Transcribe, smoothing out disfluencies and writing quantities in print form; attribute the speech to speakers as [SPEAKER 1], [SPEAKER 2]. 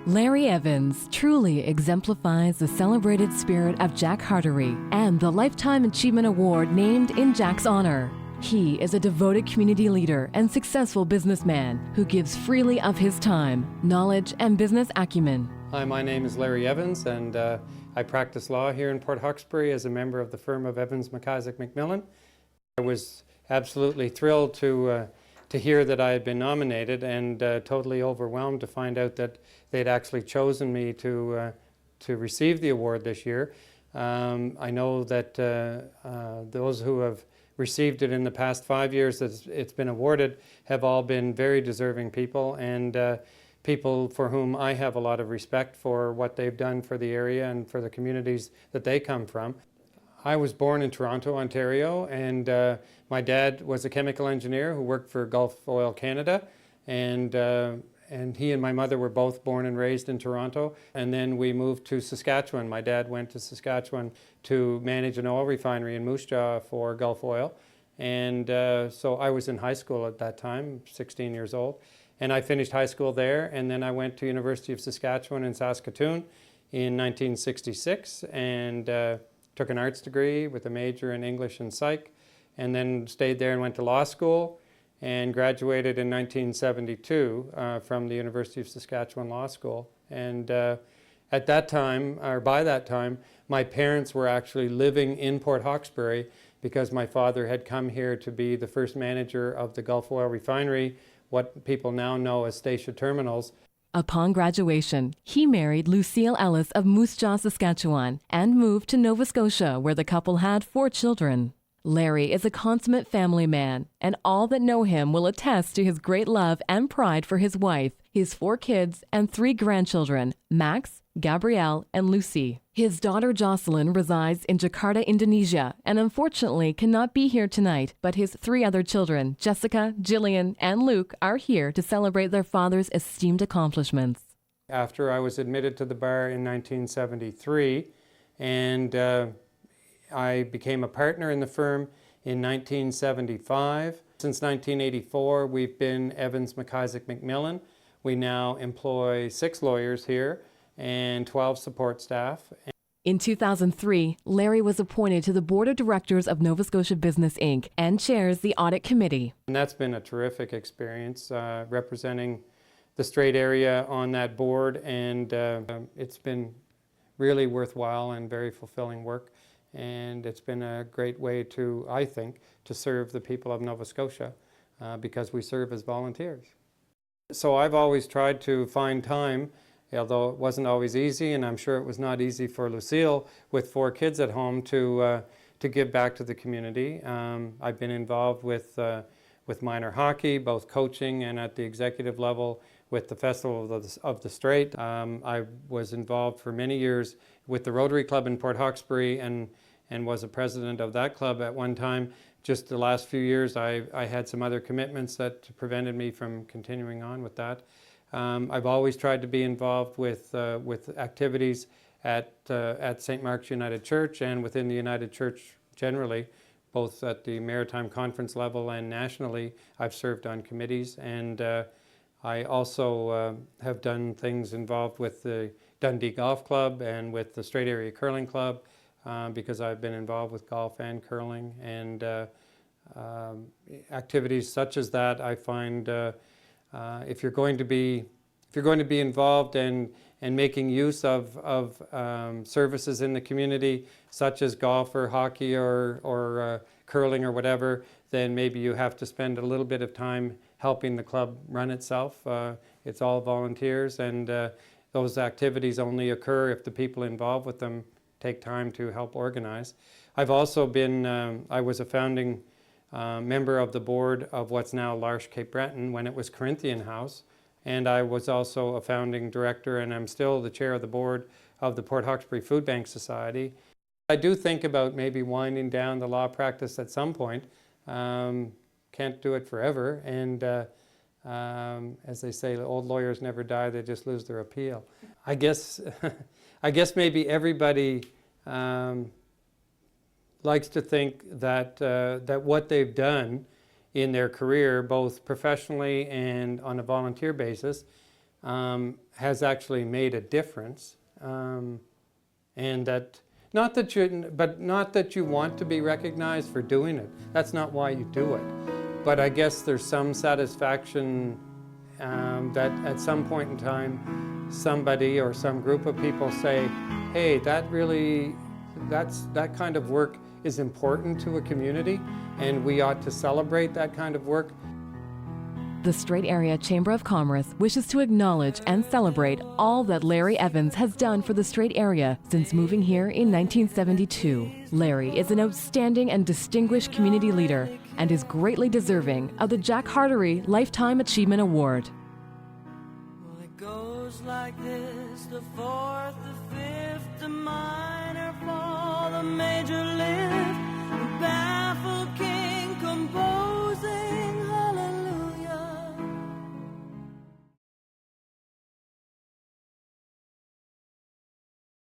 [SPEAKER 1] Larry Evans truly exemplifies the celebrated spirit of Jack Hartery and the Lifetime Achievement Award named in Jack's honor. He is a devoted community leader and successful businessman who gives freely of his time, knowledge, and business acumen.
[SPEAKER 2] Hi, my name is Larry Evans, and I practice law here in Port Hawkesbury as a member of the firm of Evans, McIsaac, McMillan. I was absolutely thrilled to hear that I had been nominated, and totally overwhelmed to find out that they'd actually chosen me to receive the award this year. I know that those who have received it in the past 5 years that it's been awarded have all been very deserving people, and people for whom I have a lot of respect for what they've done for the area and for the communities that they come from. I was born in Toronto, Ontario, and my dad was a chemical engineer who worked for Gulf Oil Canada, and he and my mother were both born and raised in Toronto. And then we moved to Saskatchewan. My dad went to Saskatchewan to manage an oil refinery in Moose Jaw for Gulf Oil. And so I was in high school at that time, 16 years old. And I finished high school there, and then I went to University of Saskatchewan in Saskatoon in 1966, and took an arts degree with a major in English and Psych, and then stayed there and went to law school, and graduated in 1972 from the University of Saskatchewan Law School. And at that time, or by that time, my parents were actually living in Port Hawkesbury because my father had come here to be the first manager of the Gulf Oil Refinery, what people now know as Statia Terminals.
[SPEAKER 1] Upon graduation, he married Lucille Ellis of Moose Jaw, Saskatchewan, and moved to Nova Scotia, where the couple had 4 children. Larry is a consummate family man, and all that know him will attest to his great love and pride for his wife, his 4 kids, and 3 grandchildren, Max, Gabrielle, and Lucy. His daughter Jocelyn resides in Jakarta, Indonesia, and unfortunately cannot be here tonight, but his 3 other children, Jessica, Jillian, and Luke, are here to celebrate their father's esteemed accomplishments.
[SPEAKER 2] After I was admitted to the bar in 1973, and I became a partner in the firm in 1975. Since 1984, we've been Evans, McIsaac, McMillan. We now employ 6 lawyers here and 12 support staff.
[SPEAKER 1] In 2003, Larry was appointed to the Board of Directors of Nova Scotia Business Inc. and chairs the Audit Committee.
[SPEAKER 2] And that's been a terrific experience, representing the Strait area on that board, and it's been really worthwhile and very fulfilling work. And it's been a great way to, I think, to serve the people of Nova Scotia because we serve as volunteers. So I've always tried to find time, although it wasn't always easy, and I'm sure it was not easy for Lucille with 4 kids at home to give back to the community. I've been involved with minor hockey, both coaching and at the executive level with the Festival of the Strait. I was involved for many years with the Rotary Club in Port Hawkesbury and was a president of that club at one time. Just the last few years I had some other commitments that prevented me from continuing on with that. I've always tried to be involved with activities at St. Mark's United Church and within the United Church generally, both at the Maritime Conference level and nationally. I've served on committees, and I also have done things involved with the Dundee Golf Club and with the Strait Area Curling Club because I've been involved with golf and curling, and activities such as that. I find if you're going to be involved and making use of services in the community, such as golf or hockey or curling or whatever, then maybe you have to spend a little bit of time helping the club run itself. It's all volunteers, and those activities only occur if the people involved with them take time to help organize. I've also been, I was a founding member of the board of what's now L'Arche Cape Breton when it was Corinthian House, and I was also a founding director, and I'm still the chair of the board of the Port Hawkesbury Food Bank Society. I do think about maybe winding down the law practice at some point. Can't do it forever, and as they say, old lawyers never die, they just lose their appeal. I guess maybe everybody likes to think that that what they've done in their career, both professionally and on a volunteer basis, has actually made a difference, and that not that you want to be recognized for doing it. That's not why you do it. But I guess there's some satisfaction that at some point in time, somebody or some group of people say, "Hey, that kind of work is important to a community, and we ought to celebrate that kind of work."
[SPEAKER 1] The Strait Area Chamber of Commerce wishes to acknowledge and celebrate all that Larry Evans has done for the Strait Area since moving here in 1972. Larry is an outstanding and distinguished community leader and is greatly deserving of the Jack Hartery Lifetime Achievement Award.
[SPEAKER 3] Well, it goes like this: the fourth, the fifth, the minor fall, the major lift.